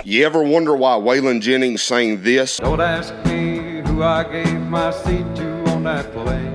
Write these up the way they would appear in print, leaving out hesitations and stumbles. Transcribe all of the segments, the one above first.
You ever wonder why Waylon Jennings sang this? Don't ask me who I gave my seat to on that plane.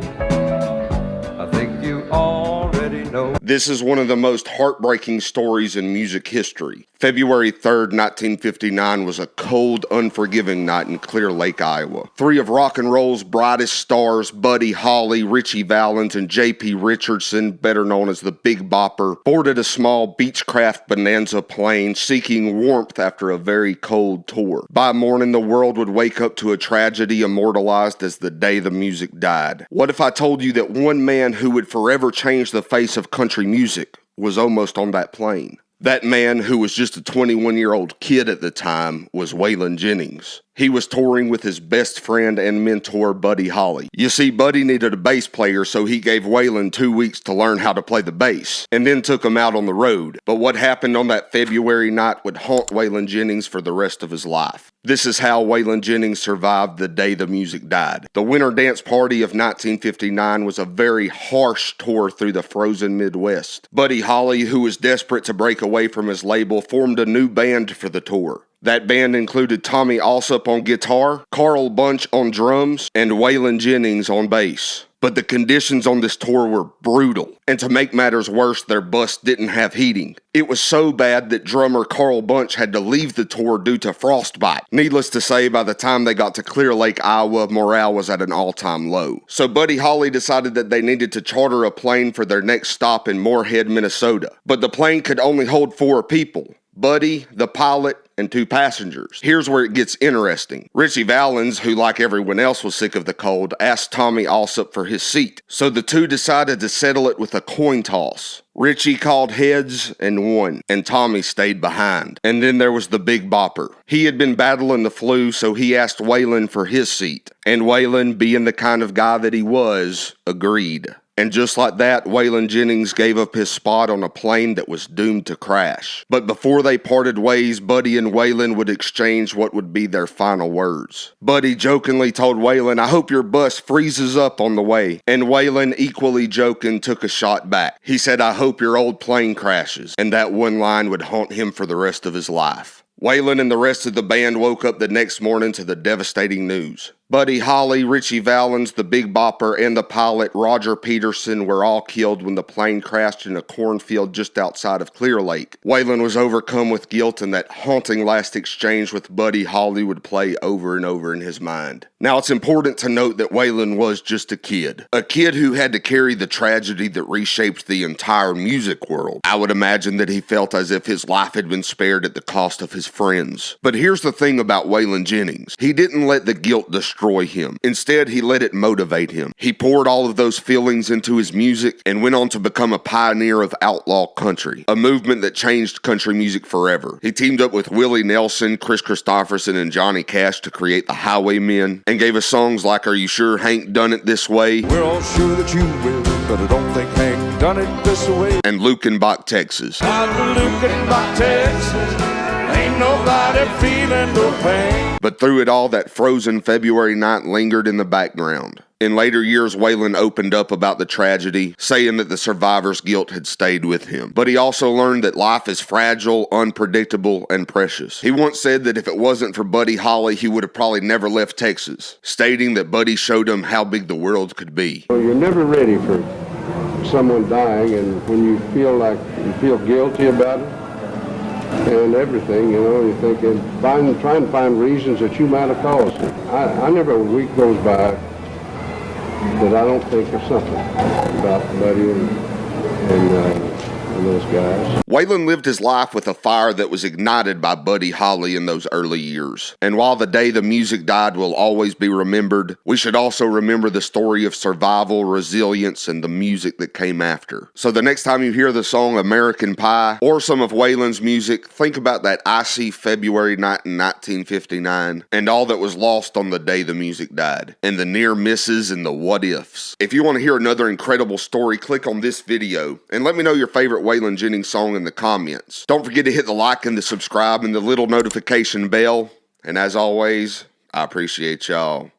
I think you already know. This is one of the most heartbreaking stories in music history. February 3rd, 1959 was a cold, unforgiving night in Clear Lake, Iowa. Three of rock and roll's brightest stars, Buddy Holly, Ritchie Valens, and J.P. Richardson, better known as the Big Bopper, boarded a small Beechcraft Bonanza plane seeking warmth after a very cold tour. By morning, the world would wake up to a tragedy immortalized as the day the music died. What if I told you that one man who would forever change the face of country music was almost on that plane? That man, who was just a 21-year-old kid at the time, was Waylon Jennings. He was touring with his best friend and mentor, Buddy Holly. You see, Buddy needed a bass player, so he gave Waylon 2 weeks to learn how to play the bass, and then took him out on the road. But what happened on that February night would haunt Waylon Jennings for the rest of his life. This is how Waylon Jennings survived the day the music died. The Winter Dance Party of 1959 was a very harsh tour through the frozen Midwest. Buddy Holly, who was desperate to break away from his label, formed a new band for the tour. That band included Tommy Allsup on guitar, Carl Bunch on drums, and Waylon Jennings on bass. But the conditions on this tour were brutal, and to make matters worse, their bus didn't have heating. It was so bad that drummer Carl Bunch had to leave the tour due to frostbite. Needless to say, by the time they got to Clear Lake, Iowa, morale was at an all-time low. So Buddy Holly decided that they needed to charter a plane for their next stop in Moorhead, Minnesota. But the plane could only hold 4 people: Buddy, the pilot, and 2 passengers. Here's where it gets interesting. Ritchie Valens, who like everyone else was sick of the cold, asked Tommy Allsup for his seat. So the two decided to settle it with a coin toss. Ritchie called heads and won, and Tommy stayed behind. And then there was the Big Bopper. He had been battling the flu, so he asked Waylon for his seat. And Waylon, being the kind of guy that he was, agreed. And just like that, Waylon Jennings gave up his spot on a plane that was doomed to crash. But before they parted ways, Buddy and Waylon would exchange what would be their final words. Buddy jokingly told Waylon, "I hope your bus freezes up on the way." And Waylon, equally joking, took a shot back. He said, "I hope your old plane crashes." And that one line would haunt him for the rest of his life. Waylon and the rest of the band woke up the next morning to the devastating news. Buddy Holly, Ritchie Valens, the Big Bopper, and the pilot Roger Peterson were all killed when the plane crashed in a cornfield just outside of Clear Lake. Waylon was overcome with guilt, and that haunting last exchange with Buddy Holly would play over and over in his mind. Now, it's important to note that Waylon was just a kid who had to carry the tragedy that reshaped the entire music world. I would imagine that he felt as if his life had been spared at the cost of his friends. But here's the thing about Waylon Jennings. He didn't let the guilt destroy him. Instead, he let it motivate him. He poured all of those feelings into his music and went on to become a pioneer of outlaw country, a movement that changed country music forever. He teamed up with Willie Nelson, Chris Christopherson, and Johnny Cash to create the Highwaymen, and gave us songs like "Are You Sure Hank Done It This Way?" We're all sure that you will, but I don't think Hank done it this way. And Lukenbach, Texas. Out of Lukenbach, Texas, ain't nobody feeling no pain. But through it all, that frozen February night lingered in the background. In later years, Waylon opened up about the tragedy, saying that the survivor's guilt had stayed with him. But he also learned that life is fragile, unpredictable, and precious. He once said that if it wasn't for Buddy Holly, he would have probably never left Texas, stating that Buddy showed him how big the world could be. Well, you're never ready for someone dying, and when you feel guilty about it, and everything, you're thinking, trying to find reasons that you might have caused it. I never a week goes by that I don't think of something about Buddy and those guys. Waylon lived his life with a fire that was ignited by Buddy Holly in those early years. And while the day the music died will always be remembered, we should also remember the story of survival, resilience, and the music that came after. So the next time you hear the song American Pie or some of Waylon's music, think about that icy February night in 1959 and all that was lost on the day the music died, and the near misses and the what ifs. If you want to hear another incredible story, click on this video and let me know your favorite Waylon Jennings song in the comments. Don't forget to hit the like and the subscribe and the little notification bell. And as always, I appreciate y'all.